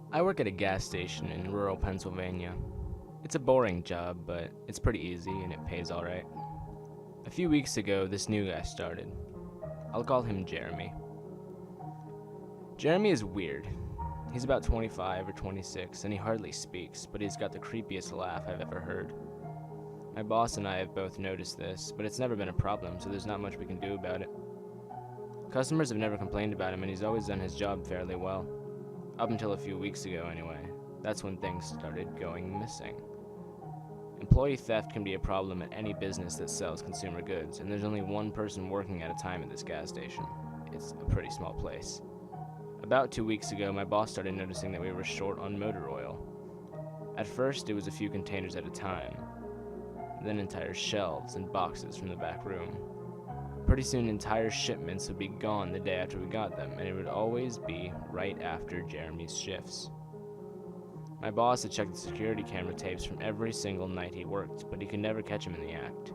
I work at a gas station in rural Pennsylvania. It's a boring job, but it's pretty easy and it pays alright. A few weeks ago, this new guy started. I'll call him Jeremy. Jeremy is weird. He's about 25 or 26 and he hardly speaks, but he's got the creepiest laugh I've ever heard. My boss and I have both noticed this, but it's never been a problem, so there's not much we can do about it. Customers have never complained about him and he's always done his job fairly well. Up until a few weeks ago, anyway. That's when things started going missing. Employee theft can be a problem at any business that sells consumer goods, and there's only one person working at a time at this gas station. It's a pretty small place. About 2 weeks ago, my boss started noticing that we were short on motor oil. At first, it was a few containers at a time, then entire shelves and boxes from the back room. Pretty soon, entire shipments would be gone the day after we got them, and it would always be right after Jeremy's shifts. My boss had checked the security camera tapes from every single night he worked, but he could never catch him in the act.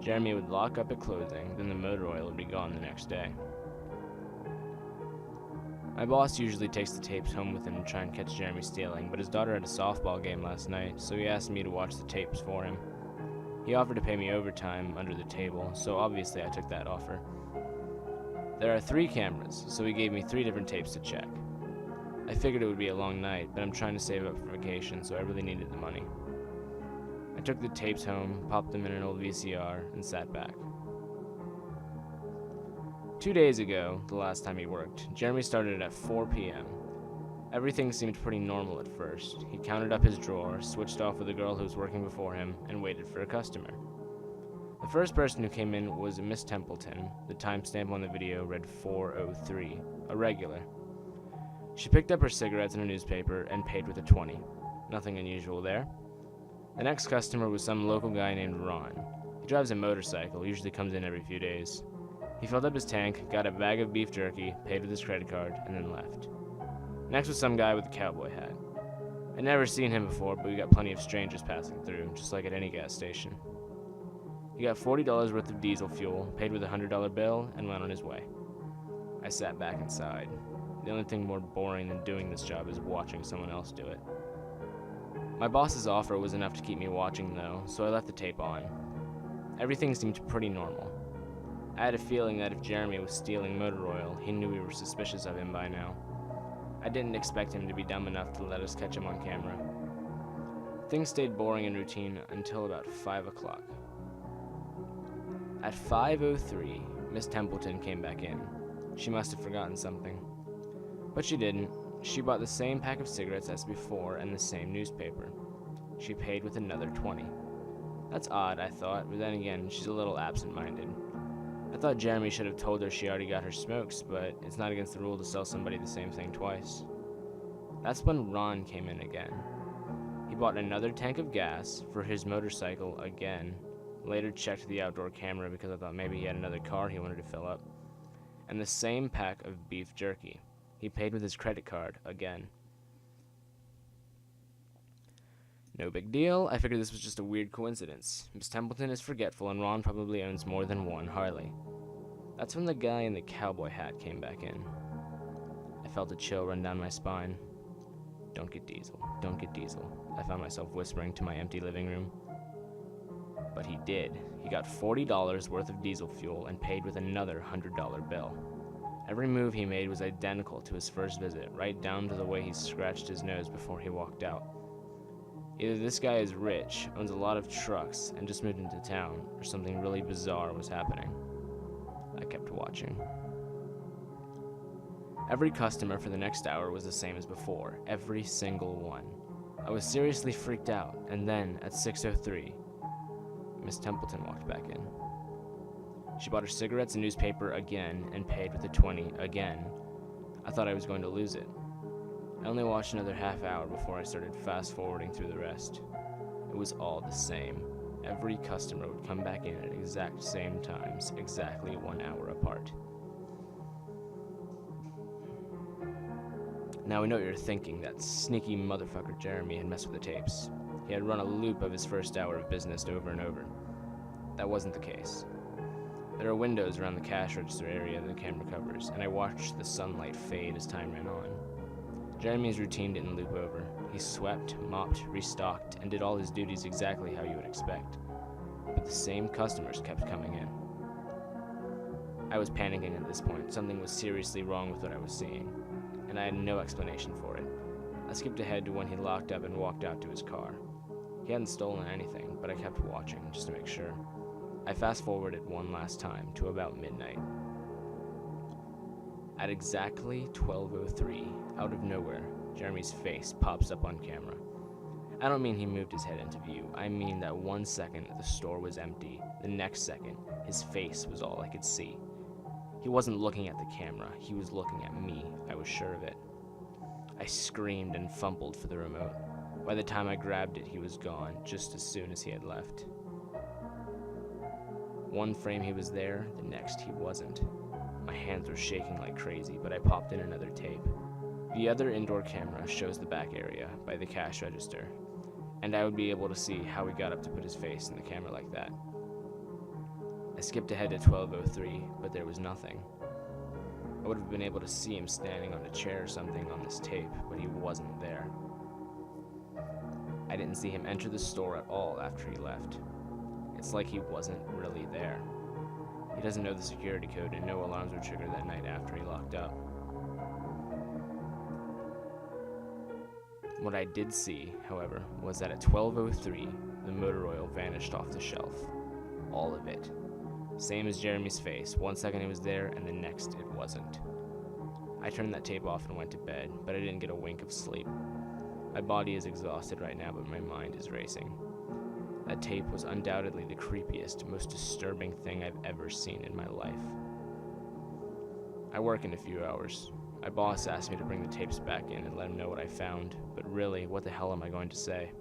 Jeremy would lock up at closing, then the motor oil would be gone the next day. My boss usually takes the tapes home with him to try and catch Jeremy stealing, but his daughter had a softball game last night, so he asked me to watch the tapes for him. He offered to pay me overtime under the table, so obviously I took that offer. There are 3 cameras, so he gave me 3 different tapes to check. I figured it would be a long night, but I'm trying to save up for vacation, so I really needed the money. I took the tapes home, popped them in an old VCR, and sat back. 2 days ago, the last time he worked, Jeremy started at 4 p.m. Everything seemed pretty normal at first. He counted up his drawer, switched off with a girl who was working before him, and waited for a customer. The first person who came in was Miss Templeton. The timestamp on the video read 4:03, a regular. She picked up her cigarettes and a newspaper and paid with a 20. Nothing unusual there. The next customer was some local guy named Ron. He drives a motorcycle, usually comes in every few days. He filled up his tank, got a bag of beef jerky, paid with his credit card, and then left. Next was some guy with a cowboy hat. I'd never seen him before, but we got plenty of strangers passing through, just like at any gas station. He got $40 worth of diesel fuel, paid with a $100 bill, and went on his way. I sat back and sighed. The only thing more boring than doing this job is watching someone else do it. My boss's offer was enough to keep me watching, though, so I left the tape on. Everything seemed pretty normal. I had a feeling that if Jeremy was stealing motor oil, he knew we were suspicious of him by now. I didn't expect him to be dumb enough to let us catch him on camera. Things stayed boring and routine until about 5 o'clock. At 5:03, Miss Templeton came back in. She must have forgotten something. But she didn't. She bought the same pack of cigarettes as before and the same newspaper. She paid with another 20. That's odd, I thought, but then again, she's a little absent-minded. I thought Jeremy should have told her she already got her smokes, but it's not against the rule to sell somebody the same thing twice. That's when Ron came in again. He bought another tank of gas for his motorcycle again, later checked the outdoor camera because I thought maybe he had another car he wanted to fill up, and the same pack of beef jerky. He paid with his credit card again. No big deal. I figured this was just a weird coincidence. Miss Templeton is forgetful, and Ron probably owns more than one Harley. That's when the guy in the cowboy hat came back in. I felt a chill run down my spine. Don't get Diesel. Don't get Diesel. I found myself whispering to my empty living room. But he did. He got $40 worth of diesel fuel and paid with another $100 bill. Every move he made was identical to his first visit, right down to the way he scratched his nose before he walked out. Either this guy is rich, owns a lot of trucks, and just moved into town, or something really bizarre was happening. I kept watching. Every customer for the next hour was the same as before, every single one. I was seriously freaked out, and then, at 6:03, Miss Templeton walked back in. She bought her cigarettes and newspaper again and paid with a 20 again. I thought I was going to lose it. I only watched another half hour before I started fast-forwarding through the rest. It was all the same. Every customer would come back in at exact same times, exactly 1 hour apart. Now I know what you're thinking, that sneaky motherfucker Jeremy had messed with the tapes. He had run a loop of his first hour of business over and over. That wasn't the case. There are windows around the cash register area that the camera covers, and I watched the sunlight fade as time ran on. Jeremy's routine didn't loop over. He swept, mopped, restocked, and did all his duties exactly how you would expect. But the same customers kept coming in. I was panicking at this point. Something was seriously wrong with what I was seeing, and I had no explanation for it. I skipped ahead to when he locked up and walked out to his car. He hadn't stolen anything, but I kept watching just to make sure. I fast-forwarded one last time to about midnight. At exactly 12:03, out of nowhere, Jeremy's face pops up on camera. I don't mean he moved his head into view. I mean that 1 second the store was empty. The next second, his face was all I could see. He wasn't looking at the camera. He was looking at me. I was sure of it. I screamed and fumbled for the remote. By the time I grabbed it, he was gone, just as soon as he had left. One frame he was there, the next he wasn't. My hands were shaking like crazy, but I popped in another tape. The other indoor camera shows the back area by the cash register, and I would be able to see how he got up to put his face in the camera like that. I skipped ahead to 12:03, but there was nothing. I would have been able to see him standing on a chair or something on this tape, but he wasn't there. I didn't see him enter the store at all after he left. It's like he wasn't really there. He doesn't know the security code, and no alarms were triggered that night after he locked up. What I did see, however, was that at 12:03, the motor oil vanished off the shelf. All of it. Same as Jeremy's face. 1 second it was there, and the next it wasn't. I turned that tape off and went to bed, but I didn't get a wink of sleep. My body is exhausted right now, but my mind is racing. That tape was undoubtedly the creepiest, most disturbing thing I've ever seen in my life. I work in a few hours. My boss asked me to bring the tapes back in and let him know what I found, but really, what the hell am I going to say?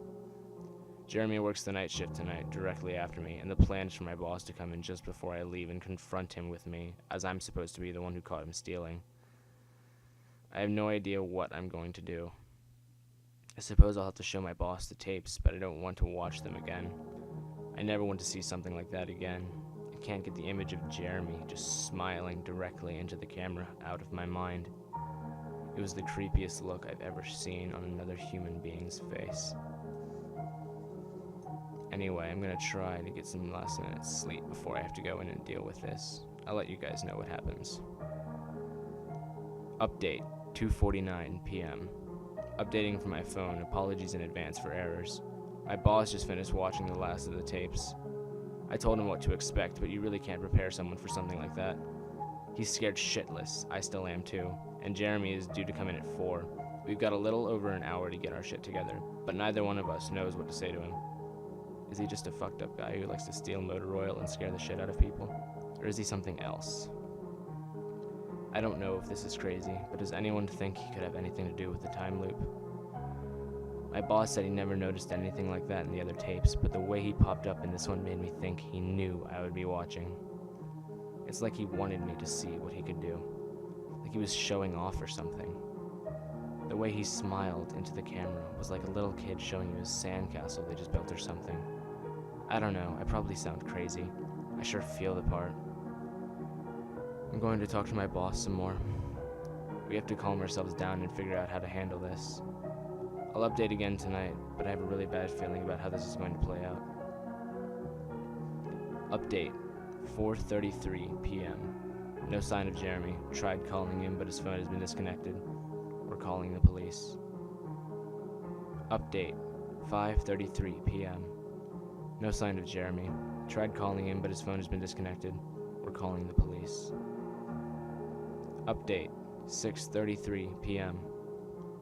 Jeremy works the night shift tonight, directly after me, and the plan is for my boss to come in just before I leave and confront him with me, as I'm supposed to be the one who caught him stealing. I have no idea what I'm going to do. I suppose I'll have to show my boss the tapes, but I don't want to watch them again. I never want to see something like that again. I can't get the image of Jeremy just smiling directly into the camera out of my mind. It was the creepiest look I've ever seen on another human being's face. Anyway, I'm gonna try to get some last minute sleep before I have to go in and deal with this. I'll let you guys know what happens. Update, 2:49 p.m. Updating from my phone, apologies in advance for errors. My boss just finished watching the last of the tapes. I told him what to expect, but you really can't prepare someone for something like that. He's scared shitless, I still am too, and Jeremy is due to come in at 4. We've got a little over an hour to get our shit together, but neither one of us knows what to say to him. Is he just a fucked up guy who likes to steal motor oil and scare the shit out of people? Or is he something else? I don't know if this is crazy, but does anyone think he could have anything to do with the time loop? My boss said he never noticed anything like that in the other tapes, but the way he popped up in this one made me think he knew I would be watching. It's like he wanted me to see what he could do. Like he was showing off or something. The way he smiled into the camera was like a little kid showing you his sandcastle they just built or something. I don't know, I probably sound crazy. I sure feel the part. I'm going to talk to my boss some more. We have to calm ourselves down and figure out how to handle this. I'll update again tonight, but I have a really bad feeling about how this is going to play out. Update, 4:33 p.m. No sign of Jeremy. Tried calling him, but his phone has been disconnected. We're calling the police. Update, 5:33 p.m. No sign of Jeremy. Tried calling him, but his phone has been disconnected. We're calling the police. Update, 6:33 p.m.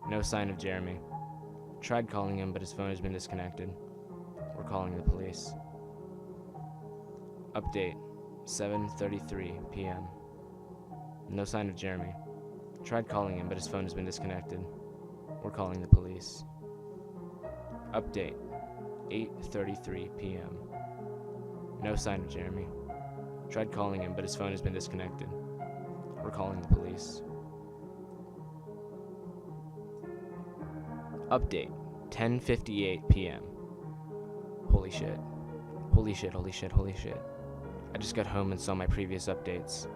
No sign of Jeremy. Tried calling him, but his phone has been disconnected. We're calling the police. Update, 7:33 p.m. No sign of Jeremy. Tried calling him, but his phone has been disconnected. We're calling the police. Update, 8:33 p.m. No sign of Jeremy. Tried calling him, but his phone has been disconnected. We're calling the police. Update, 10:58 p.m. Holy shit. Holy shit, holy shit, holy shit. I just got home and saw my previous updates.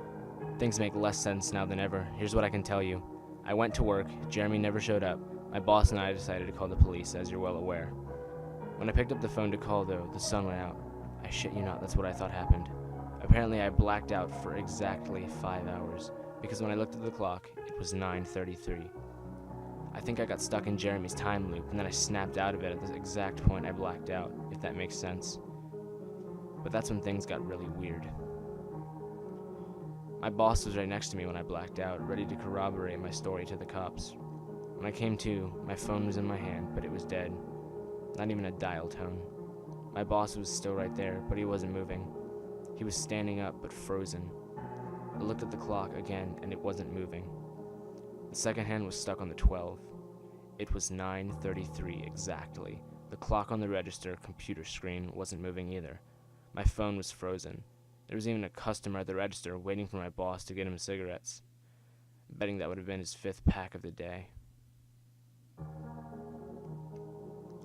Things make less sense now than ever. Here's what I can tell you. I went to work. Jeremy never showed up. My boss and I decided to call the police, as you're well aware. When I picked up the phone to call, though, the sun went out. I shit you not, that's what I thought happened. Apparently, I blacked out for exactly 5 hours, because when I looked at the clock, it was 9:33. I think I got stuck in Jeremy's time loop, and then I snapped out of it at the exact point I blacked out, if that makes sense. But that's when things got really weird. My boss was right next to me when I blacked out, ready to corroborate my story to the cops. When I came to, my phone was in my hand, but it was dead. Not even a dial tone. My boss was still right there, but he wasn't moving. He was standing up, but frozen. I looked at the clock again, and it wasn't moving. The second hand was stuck on the 12. It was 9:33 exactly. The clock on the register computer screen wasn't moving either. My phone was frozen. There was even a customer at the register waiting for my boss to get him cigarettes. I'm betting that would have been his 5th pack of the day.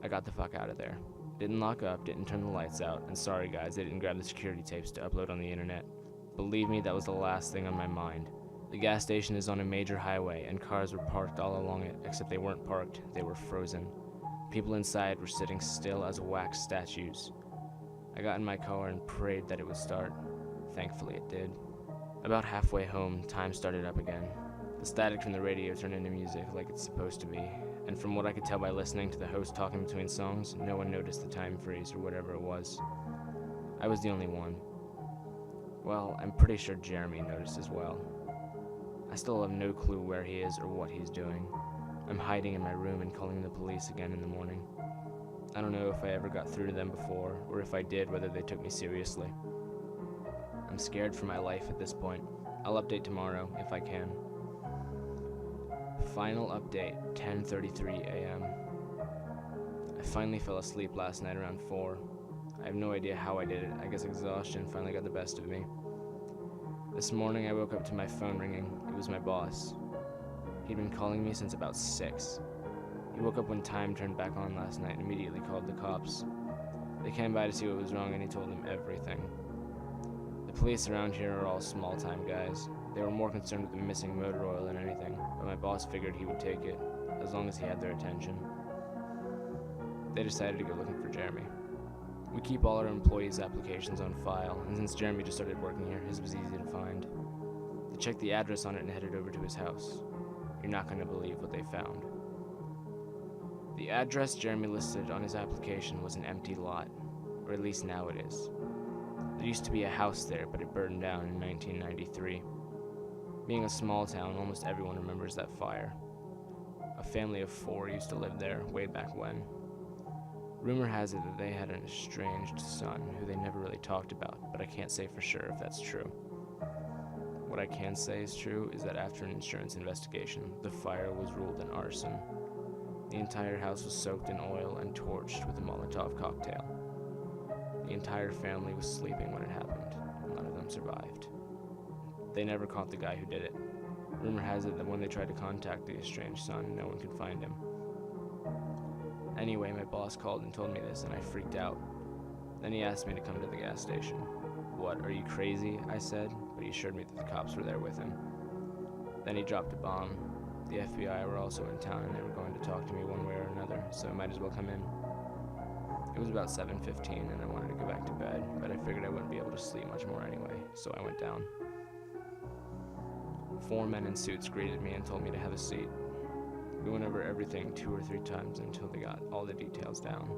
I got the fuck out of there. Didn't lock up, didn't turn the lights out, and sorry guys, I didn't grab the security tapes to upload on the internet. Believe me, that was the last thing on my mind. The gas station is on a major highway, and cars were parked all along it, except they weren't parked, they were frozen. People inside were sitting still as wax statues. I got in my car and prayed that it would start. Thankfully it did. About halfway home, time started up again. The static from the radio turned into music like it's supposed to be, and from what I could tell by listening to the host talking between songs, no one noticed the time freeze or whatever it was. I was the only one. Well, I'm pretty sure Jeremy noticed as well. I still have no clue where he is or what he's doing. I'm hiding in my room and calling the police again in the morning. I don't know if I ever got through to them before, or if I did, whether they took me seriously. I'm scared for my life at this point. I'll update tomorrow, if I can. Final update, 10:33 a.m. I finally fell asleep last night around 4. I have no idea how I did it. I guess exhaustion finally got the best of me. This morning I woke up to my phone ringing. It was my boss. He'd been calling me since about 6. He woke up when time turned back on last night and immediately called the cops. They came by to see what was wrong and he told them everything. The police around here are all small-time guys. They were more concerned with the missing motor oil than anything, but my boss figured he would take it, as long as he had their attention. They decided to go looking for Jeremy. We keep all our employees' applications on file, and since Jeremy just started working here, his was easy to find. They checked the address on it and headed over to his house. You're not going to believe what they found. The address Jeremy listed on his application was an empty lot, or at least now it is. There used to be a house there, but it burned down in 1993. Being a small town, almost everyone remembers that fire. A family of 4 used to live there way back when. Rumor has it that they had an estranged son who they never really talked about, but I can't say for sure if that's true. What I can say is true is that after an insurance investigation, the fire was ruled an arson. The entire house was soaked in oil and torched with a Molotov cocktail. The entire family was sleeping when it happened. None of them survived. They never caught the guy who did it. Rumor has it that when they tried to contact the estranged son, no one could find him. Anyway, my boss called and told me this, and I freaked out. Then he asked me to come to the gas station. What, are you crazy? I said, but he assured me that the cops were there with him. Then he dropped a bomb. The FBI were also in town, and they were going to talk to me one way or another, so I might as well come in. It was about 7:15, and I wanted to go back to bed, but I figured I wouldn't be able to sleep much more anyway, so I went down. 4 men in suits greeted me and told me to have a seat. We went over everything 2 or 3 times until they got all the details down.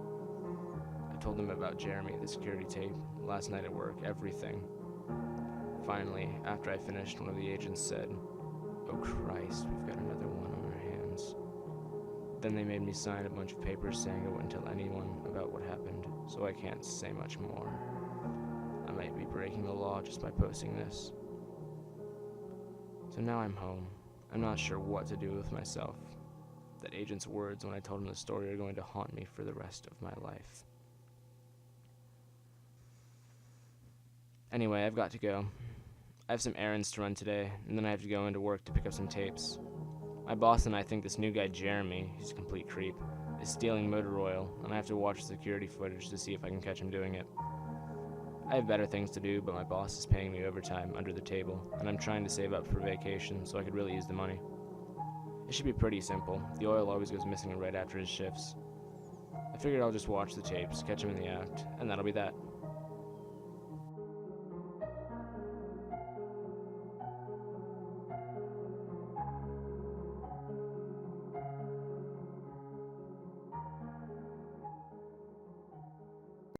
I told them about Jeremy, the security tape, last night at work, everything. Finally, after I finished, one of the agents said, "Oh Christ, we've got another one on our hands." Then they made me sign a bunch of papers saying I wouldn't tell anyone about what happened, so I can't say much more. I might be breaking the law just by posting this. So now I'm home. I'm not sure what to do with myself. That agent's words when I told him the story are going to haunt me for the rest of my life. Anyway, I've got to go. I have some errands to run today, and then I have to go into work to pick up some tapes. My boss and I think this new guy Jeremy, he's a complete creep, is stealing motor oil, and I have to watch the security footage to see if I can catch him doing it. I have better things to do, but my boss is paying me overtime under the table, and I'm trying to save up for vacation so I could really use the money. It should be pretty simple. The oil always goes missing right after his shifts. I figured I'll just watch the tapes, catch him in the act, and that'll be that.